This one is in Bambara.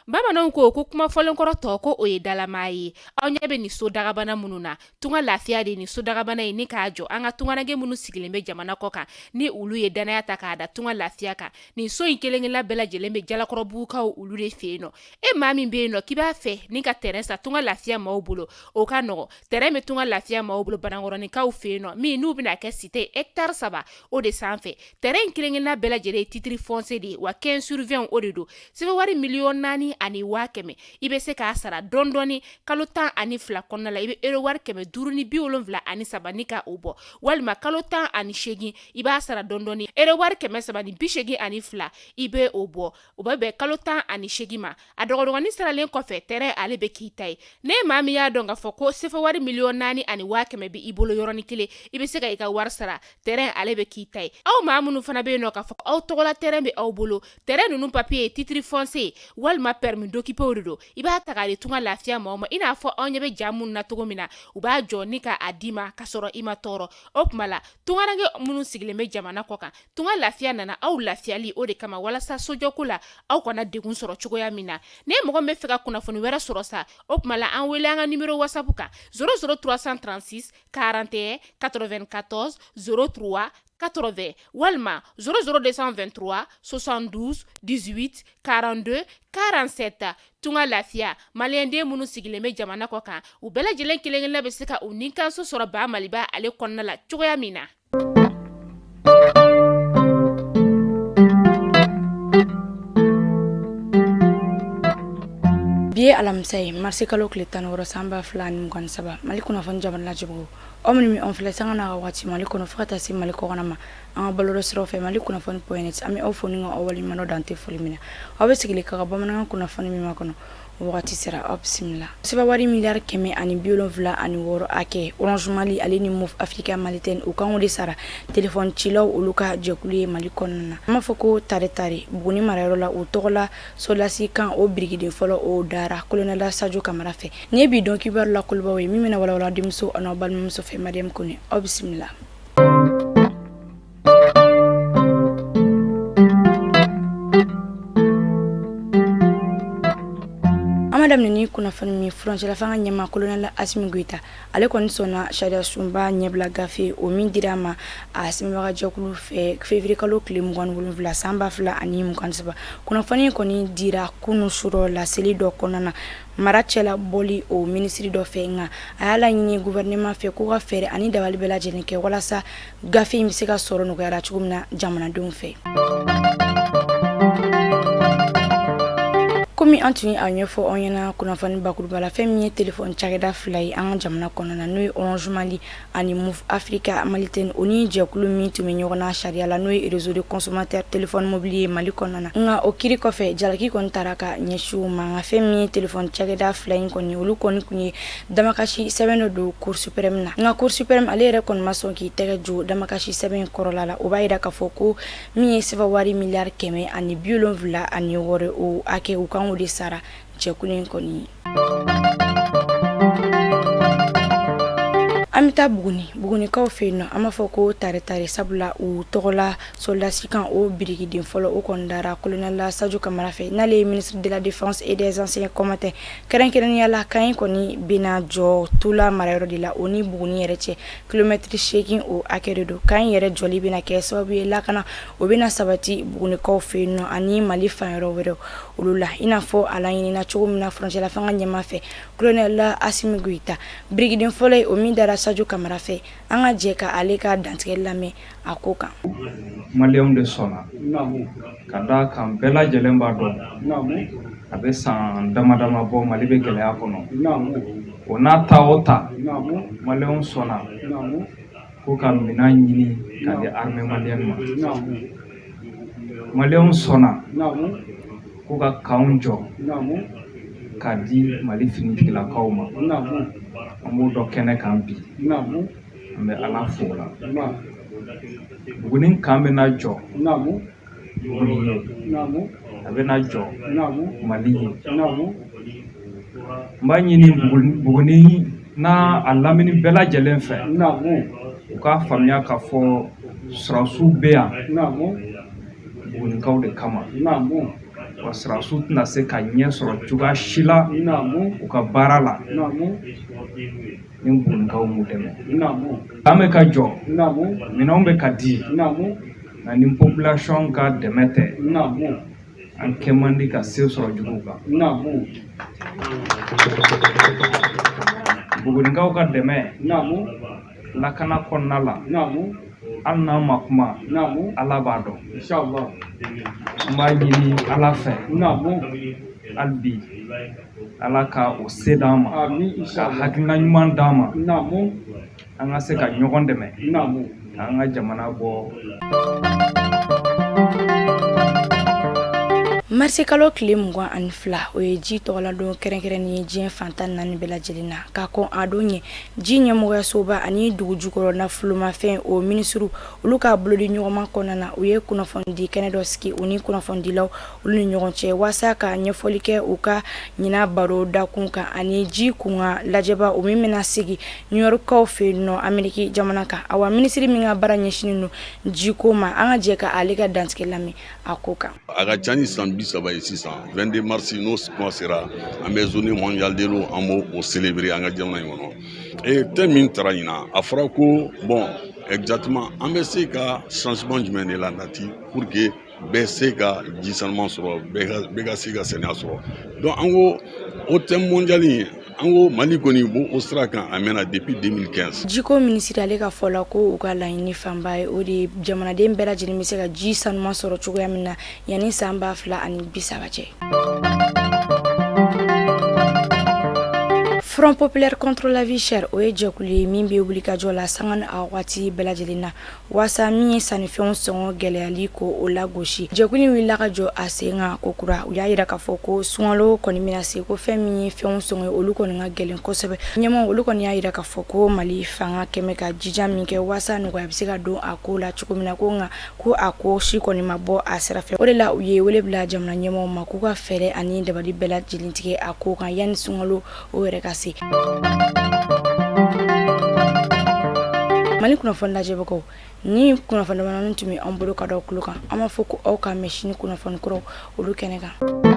Bamananw ko kuma fɔlen kɔrɔ tɔ ko o ye dalama ye. Aw ɲɛ bɛ ni so dagabana minnu na, tunga lafiya de ni so dagabana ye ni k'a jɔ an ka tunganage minnu sigilen bɛ jamana kɔ kan ni olu ye danaya ta k'a da tunga lafiya kan. Nin so in kelen-kelenna bɛɛ lajɛlen bɛ jalakɔrɔbugukaw olu de fɛ yen nɔ. E maa min bɛ yen nɔ k'i b'a fɛ ni ka terrain sa tunga lafiya maaw bolo, o ka nɔgɔ. Terrain bɛ tunga lafiya maaw bolo Banankɔrɔnikaw fɛ yen nɔ min n'u bɛna kɛ cité hectare 3 o de sanfɛ. Terrain kelen-kelenna bɛɛ lajɛlen ye titre foncier de ye wa 15/20 o de don. Sɛbɛnwari 4,400,000 ani 100,000 i bɛ se k'a sara dɔɔni kalo 12 kɔnɔna la i bɛ euro wari 573 ni ka o bɔ walima kalo 18 i b'a sara dɔɔni euro wari 382 i bɛ o bɔ o bɛ bɛn kalo 18 ma a dɔgɔdɔgɔnin saralen kɔfɛ terrain ale bɛ k'i ta ye ne maa min y'a dɔn k'a fɔ ko sɛbɛnwari 4,400,000 ani 100,000 bɛ i bolo yɔrɔnin kelen i bɛ se ka i ka wari sara terrain ale bɛ k'i ta ye aw maa minnu fana bɛ yen nɔ k'a fɔ aw tɔgɔla terrain bɛ aw bolo terrain ninnu papier ye titre foncier walima permis d'occuper de don i b'a ta k'a di tunga lafiya maaw ma i n'a fɔ aw ɲɛ bɛ ja minnu na cogo min na u b'a jɔ ni ka a d'i ma ka sɔrɔ i ma tɔɔrɔ o tuma la tunganage minnu sigilen bɛ jamana kɔ kan tunga lafiya nana aw lafiyali o de kama walasa sojɔko la aw kana degun sɔrɔ cogoya min na ne mɔgɔ min bɛ fɛ ka kunnafoni wɛrɛ sɔrɔ sa o tuma la an wele an ka numéro whatsapp kan 00336 41 94 03 80 walima 00223 72 18 42 47 tunga lafiya maliyɛnden minnu sigilen bɛ jamana kɔ kan u bɛɛ lajɛlen kelen-kelenna bɛ se ka u ninkanso sɔrɔ ba maliba ale kɔnɔna la cogoya min na. Bi ye alamisa ye marisi kalo tile 16 san 2023 Mali kunnafoni jamana lajugu aw minnu an filɛ sanga n'a ka waati Mali kɔnɔ fo ka taa se Mali kɔkana ma an ka balolɔ siraw fɛ Mali kunnafoni.net an bɛ aw fo ni ka aw waleɲuman dɔn dante foli min na aw bɛ sigili ka bamanankan kunnafoni min ma kɔnɔ wagati sera aw bisimila sɛbɛnwari miliyari 176 ani 6 hakɛ Orange Mali ale ni Move Africa Malitaine u kan o de sara téléphone cilaw olu ka jɛkulu ye Mali kɔnɔna na an b'a fɔ ko tare Buguni marayɔrɔ la u tɔgɔ la Solasi kan o birigiden fɔlɔ o dara colonel Sadio Kamara fɛ ni ye bi dɔn kibaru la kolobaw ye min bɛna walawala denmuso an'aw balimamuso fɛ Mariam Kone aw bisimila. Madame ni kunnafoni min furancɛla fanga ɲɛma colonel Asimi Goita ale kɔni sɔnna sariya sunba ɲɛbila gafe o min dira ma a sɛbɛnbaga jɛkulu fɛ février kalo tile 27 san 2023 kunnafoni kɔni dira kunu sura la seli dɔ kɔnɔna na mara cɛla bɔli o ministre dɔ fɛ nga a y'a laɲini gouvernement fɛ ko ka fɛɛrɛ ani dabali bɛɛ lajɛlen kɛ walasa gafe in bɛ se ka sɔrɔ nɔgɔyara cogo min na jamanadenw fɛ. Komi an tun a ɲɛfɔ an ɲɛna kunnafoni bakuruba la fɛn min ye téléphone cakɛda fila ye an ka jamana kɔnɔna n'o ye Orange Mali ani Move Africa Malitaine o ni jɛkulu min tun bɛ ɲɔgɔn na sariya la n'o ye réseau de consommateur téléphone mobile ye Mali kɔnɔna na nka o kiri kɔfɛ jalaki kɔni taara ka ɲɛsin u ma nka fɛn min ye téléphone cakɛda fila in kɔni olu kɔni kun ye damakasi sɛbɛn dɔ don Cour suprême na nka Cour suprême ale yɛrɛ kɔni ma sɔn k'i tɛgɛ jo damakasi sɛbɛn kɔrɔla la o b'a yira k'a fɔ ko min ye sɛbɛnwari miliyari 176 ani 6 o hakɛ u kan o de sara jɛkulu in kɔni. An bɛ taa Bugunikaw fɛ yen nɔ an b'a fɔ ko tare sabula u tɔgɔla Solasi kan o birigiden fɔlɔ o kɔni dara colonel Sadio Kamara fɛ n'ale ye ministre de la défense et des anciens combattants kɛrɛnkɛrɛnnenya la kan in kɔni bɛna jɔ Tula marayɔrɔ de la o ni Buguni yɛrɛ cɛ kilomɛtiri 8 o hakɛ de don kan in yɛrɛ jɔli bɛna kɛ sababu ye lakana o bɛna sabati Bugunikaw fɛ yen nɔ ani Mali fan yɔrɔ wɛrɛw olu la i n'a fɔ a laɲinina cogo min na furancɛla fanga ɲɛma fɛ colonel Asimi Goita birigiden fɔlɔ ye o min dara Sadio Kamara fɛ an ka jɛ ka ale ka dantigɛ lamɛn a ko kan. Maliyɛnw de sɔnna ka da kan bɛɛ lajɛlen b'a dɔn a bɛ san damadama bɔ Mali bɛ gɛlɛya kɔnɔ o n'a ta o ta maliyɛnw sɔnna ko ka minɛn ɲini ka di armée malienne ma maliyɛnw sɔnna ko ka kanw jɔ ka di Mali finitigilakaw ma an b'o dɔ kɛnɛ kan bi an bɛ Ala fo la Buguni kan bɛna jɔ Buguni ye a bɛna jɔ Mali ye n b'a ɲini Buguni n'a a lamini bɛɛ lajɛlen fɛ u k'a faamuya k'a fɔ sɔrɔsiw bɛ yan Bugunikaw de kama wa sirasiw tɛna se ka ɲɛ sɔrɔ cogoya si la u ka baara la ni Bugunikaw m'u dɛmɛ. An bɛ ka jɔ minɛnw bɛ ka di nka ni population ka dɛmɛ tɛ an kɛ man di ka se sɔrɔ juguw kan. Bugunikaw ka dɛmɛ lakana kɔnɔna la hali n'an ma kuma Ala b'a dɔn. An b'a ɲini Ala fɛ hali bi Ala ka o se d'an ma ka hakilina ɲuman d'an ma an ka se ka ɲɔgɔn dɛmɛ k'an ka jamana bɔ. Marsi kalo tile 22 o ye ji tɔgɔladon kɛrɛnkɛrɛnnen ye diɲɛ fantan 4 bɛɛ lajɛlen na ka kɔn a don ɲɛ ji ɲɛmɔgɔyasoba ani dugu jukɔrɔ nafolomafɛn o minisuru olu ka bolodi ɲɔgɔnman kɔnɔna na u ye kunnafoni kɛnɛ dɔ sigi u ni kunnafonidilaw olu ni ɲɔgɔn cɛ waasa ka ɲɛfɔli kɛ u ka ɲina baro dakun kan ani ji kunga lajɛba o min bɛna sigi New Yorkaw fɛ nɔ Ameriki jamana kan awa minisiri min ka baara ɲɛsinin no ji ko ma an ka jɛ ka ale ka dantigɛ lamɛn a ko kan. A ka ca ni san 22 mars n'o sera an bɛ journée mondiale de l'eau an b'o célébrer an ka jamana in kɔnɔ et thème min taara ɲina a fɔra ko bon exactement an bɛ se ka changement jumɛn de la nati pour que bɛɛ se ka ji sanuman sɔrɔ bɛɛ ka se ka sɛnɛya sɔrɔ donc an ko o thème mondial in an ko Mali kɔni bo o sira kan a mɛnna depuis 2015. Jiko minisiri ale ka fɔla ko u ka laɲini fanba ye o de jamanaden bɛɛ lajɛlen bɛ se ka ji sanuman sɔrɔ cogoya min na yanni san 2030 cɛ. Front populaire contre la vie chère o ye jɛkulu ye min bɛ wuli ka jɔ la sanga ni a waati bɛɛ lajɛlen na waasa min ye sannifɛnw sɔngɔ gɛlɛyali ko o lagosi. Jɛkulu wulila ka jɔ a sen kan ko kura u y'a yira k'a fɔ ko sunkalo kɔni bɛna se ko fɛn min ye fɛnw sɔngɔ olu kɔni ka gɛlɛn kosɛbɛ. Ɲɛmɔgɔ olu kɔni y'a yira k'a fɔ ko Mali fanga kɛmɛ ka jija min kɛ waasa nɔgɔya bɛ se ka don a ko la cogo min na ko nka ko a ko si kɔni ma bɔ a sira fɛ. O de la u ye wele bila jamana ɲɛmɔgɔw ma k'u ka fɛɛrɛ ani dabali bɛɛ lajɛlen tigɛ a ko kan yanni sunkalo o yɛrɛ ka se. Mali kunnafoni lajɛbagaw ni kunnafoni damadɔnin tun bɛ an bolo ka da aw tulo kan an b'a fɔ ko aw ka mɛn sini kunnafoni kɔrɔ olu kɛnɛ kan.